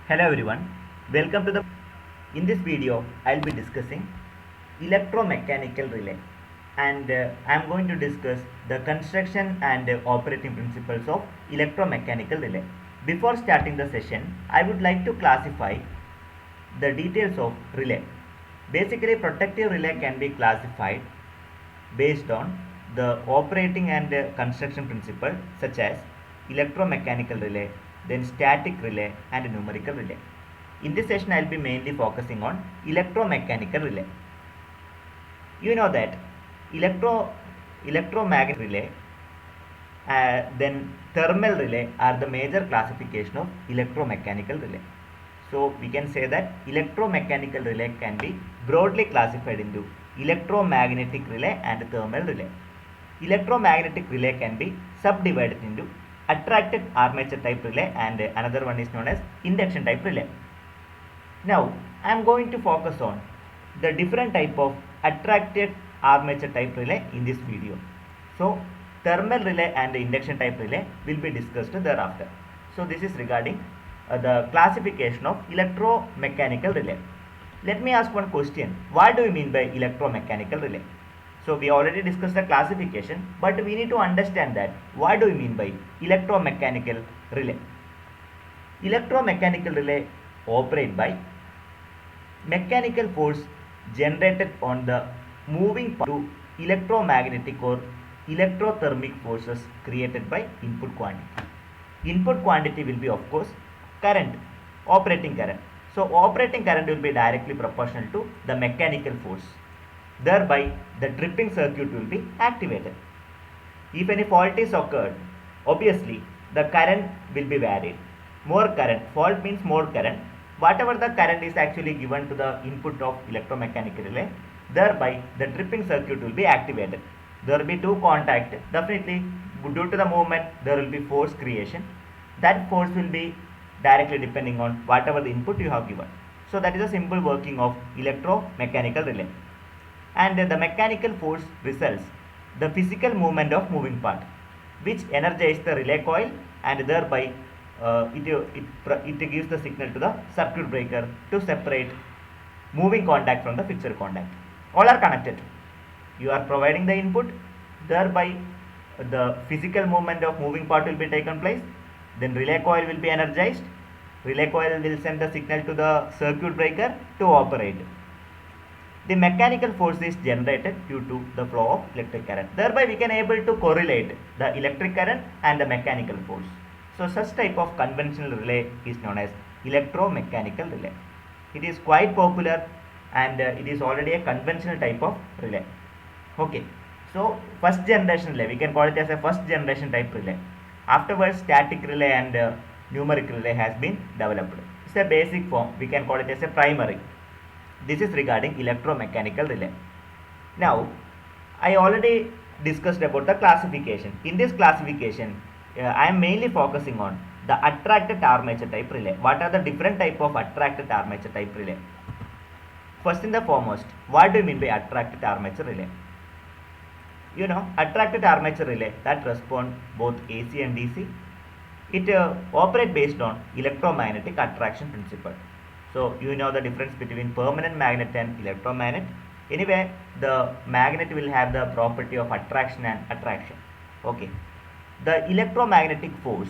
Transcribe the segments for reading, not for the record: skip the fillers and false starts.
Hello everyone, welcome to the. In this video, I'll be discussing electromechanical relay, and I'm going to discuss the construction and operating principles of electromechanical relay. Before starting the session, I would like to classify the details of relay. Basically, protective relay can be classified based on the operating and construction principle such as electromechanical relay, then static relay and numerical relay. In this session, I will be mainly focusing on electromechanical relay. You know that electromagnetic relay, then thermal relay are the major classification of electromechanical relay. So we can say that electromechanical relay can be broadly classified into electromagnetic relay and thermal relay. Electromagnetic relay can be subdivided into attracted armature type relay and another one is known as induction type relay. Now I am going to focus on the different type of attracted armature type relay in this video. So thermal relay and induction type relay will be discussed thereafter. So this is regarding the classification of electromechanical relay. Let me ask one question. What do you mean by electromechanical relay? So we already discussed the classification, but we need to understand that what do you mean by electromechanical relay? Electromechanical relay operate by mechanical force generated on the moving part to electromagnetic or electrothermic forces created by input quantity. Input quantity will be of course current, operating current. So operating current will be directly proportional to the mechanical force. Thereby the tripping circuit will be activated. If any fault is occurred, obviously the current will be varied. More current, fault means more current. Whatever the current is actually given to the input of electromechanical relay, thereby the tripping circuit will be activated. There will be two contact. Definitely due to the movement there will be force creation. That force will be directly depending on whatever the input you have given. So that is a simple working of electromechanical relay. And the mechanical force results the physical movement of moving part, which energizes the relay coil and thereby it gives the signal to the circuit breaker to separate moving contact from the fixed contact. All are connected. You are providing the input, thereby the physical movement of moving part will be taken place. Then relay coil will be energized. Relay coil will send the signal to the circuit breaker to operate. The mechanical force is generated due to the flow of electric current. Thereby we can able to correlate the electric current and the mechanical force. So such type of conventional relay is known as electromechanical relay. It is quite popular and it is already a conventional type of relay. Okay. So first generation relay, we can call it as a first generation type relay. Afterwards static relay and numeric relay has been developed. It's a basic form. We can call it as a primary. This is regarding electromechanical relay. Now, I already discussed about the classification. In this classification, I am mainly focusing on the attracted armature type relay. What are the different type of attracted armature type relay? First and the foremost, what do you mean by attracted armature relay? You know, attracted armature relay that respond both AC and DC. It operate based on electromagnetic attraction principle. So you know the difference between permanent magnet and electromagnet. Anyway, the magnet will have the property of attraction and attraction. Okay. The electromagnetic force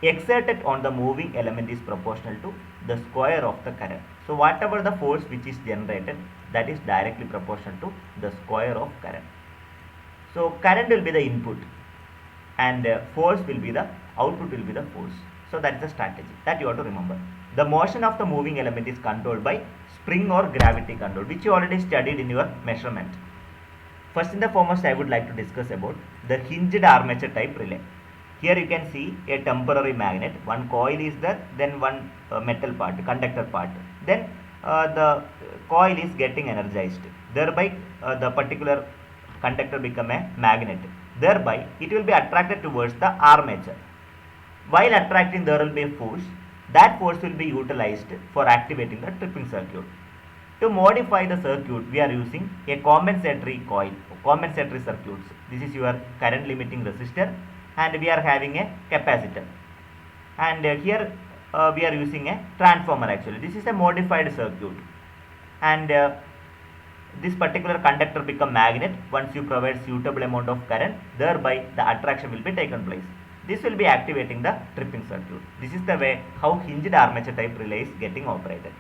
exerted on the moving element is proportional to the square of the current. So whatever the force which is generated, that is directly proportional to the square of current. So current will be the input and force will be the output will be the force. So that is the strategy that you have to remember. The motion of the moving element is controlled by spring or gravity control, which you already studied in your measurement. First and the foremost, I would like to discuss about the hinged armature type relay. Here you can see a temporary magnet. One coil is there, then one metal part, conductor part. Then the coil is getting energized. Thereby the particular conductor become a magnet. Thereby it will be attracted towards the armature. While attracting, there will be a force. That force will be utilized for activating the tripping circuit. To modify the circuit, we are using a compensatory coil, compensatory circuits. This is your current limiting resistor and we are having a capacitor. And here we are using a transformer actually. This is a modified circuit, and this particular conductor become magnet once you provide suitable amount of current, thereby the attraction will be taken place. This will be activating the tripping circuit. This is the way how hinged armature type relay is getting operated.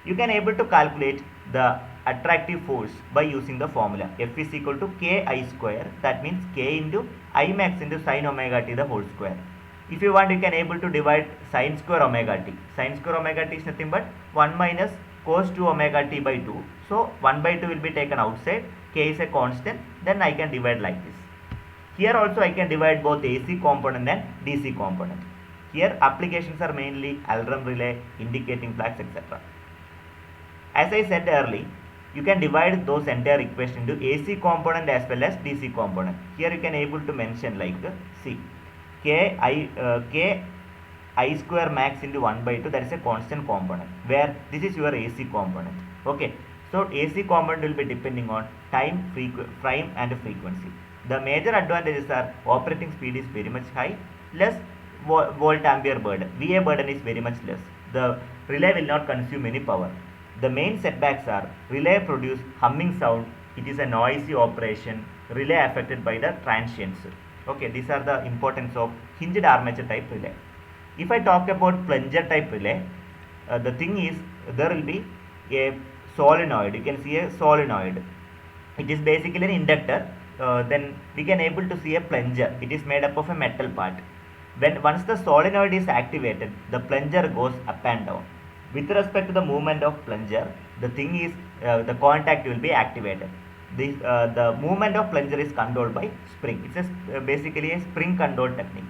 You can able to calculate the attractive force by using the formula F is equal to Ki square, that means K into I max into sin omega t the whole square. If you want, you can able to divide sin square omega t. Sin square omega t is nothing but 1 minus cos 2 omega t by 2. So 1 by 2 will be taken outside, K is a constant, then I can divide like this. Here also I can divide both AC component and DC component. Here applications are mainly Elram relay, indicating flags, etc. As I said earlier, you can divide those entire equation into AC component as well as DC component. Here you can able to mention like, see, K I square max into 1 by 2, that is a constant component, where this is your AC component. Okay, so AC component will be depending on time, time and frequency. The major advantages are operating speed is very much high, less volt ampere burden, VA burden is very much less. The relay will not consume any power. The main setbacks are relay produce humming sound, it is a noisy operation, relay affected by the transients. Okay, these are the importance of hinged armature type relay. If I talk about plunger type relay, the thing is there will be a solenoid. You can see a solenoid. It is basically an inductor. Then we can able to see a plunger. It is made up of a metal part. Once the solenoid is activated, the plunger goes up and down. With respect to the movement of plunger, the thing is the contact will be activated. The movement of plunger is controlled by spring. It's basically a spring control technique.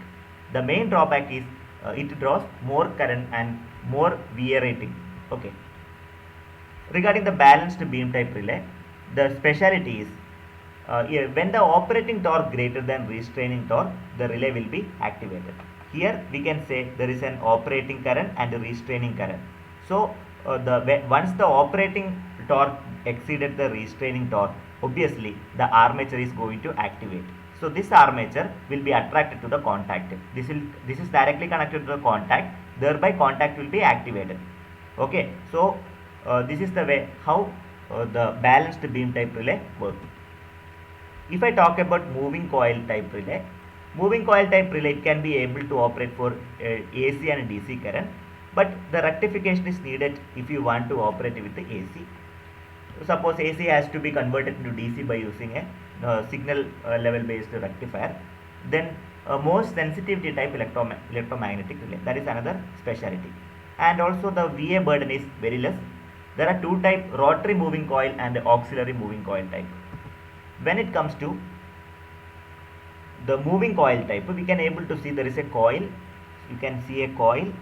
The main drawback is it draws more current and more VA rating. Okay. Regarding the balanced beam type relay, the speciality is when the operating torque greater than restraining torque, the relay will be activated. Here we can say there is an operating current and a restraining current. So once the operating torque exceeded the restraining torque, obviously the armature is going to activate. So this armature will be attracted to the contact. This is directly connected to the contact, thereby contact will be activated. Okay, so this is the way how the balanced beam type relay works. If I talk about moving coil type relay it can be able to operate for AC and DC current, but the rectification is needed if you want to operate with the AC. Suppose AC has to be converted into DC by using a signal level based rectifier, then most sensitivity type electromagnetic relay, that is another specialty. And also the VA burden is very less. There are two types, rotary moving coil and auxiliary moving coil type. When it comes to the moving coil type, we can able to see there is a coil. You can see a coil,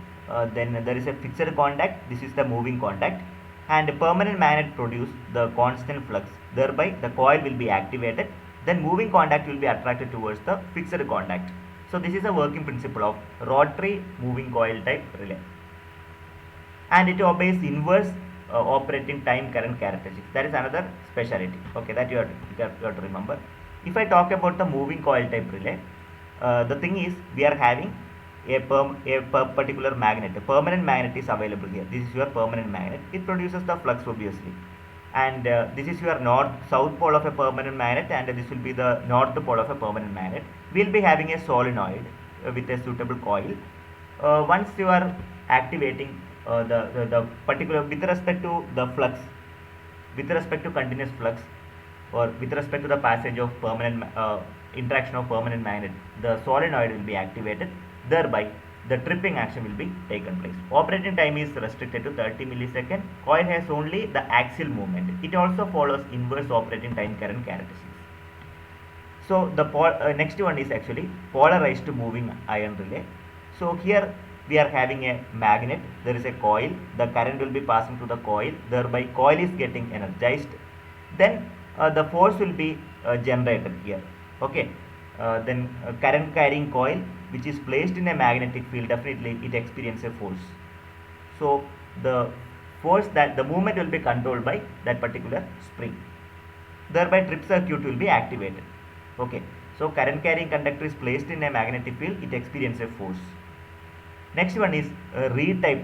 then there is a fixed contact, this is the moving contact, and permanent magnet produce the constant flux, thereby the coil will be activated, then moving contact will be attracted towards the fixed contact. So this is a working principle of rotary moving coil type relay, and it obeys inverse operating time current characteristics. That is another specialty. Okay, that you have to remember. If I talk about the moving coil type relay, the thing is we are having a particular magnet. A permanent magnet is available here. This is your permanent magnet. It produces the flux obviously, and this is your south pole of a permanent magnet, and this will be the north pole of a permanent magnet. We will be having a solenoid with a suitable coil. Once you are activating the particular, with respect to the flux, with respect to continuous flux, or with respect to the passage of permanent interaction of permanent magnet, the solenoid will be activated, thereby the tripping action will be taken place. Operating time is restricted to 30 milliseconds. Coil has only the axial movement. It also follows inverse operating time current characteristics. So the next one is actually polarized moving iron relay. So here we are having a magnet, there is a coil, the current will be passing through the coil, thereby coil is getting energized, then the force will be generated here. Okay, then current carrying coil which is placed in a magnetic field, definitely it experiences a force. So the force, that the movement will be controlled by that particular spring, thereby trip circuit will be activated. Okay, so current carrying conductor is placed in a magnetic field, it experiences a force. Next one is retype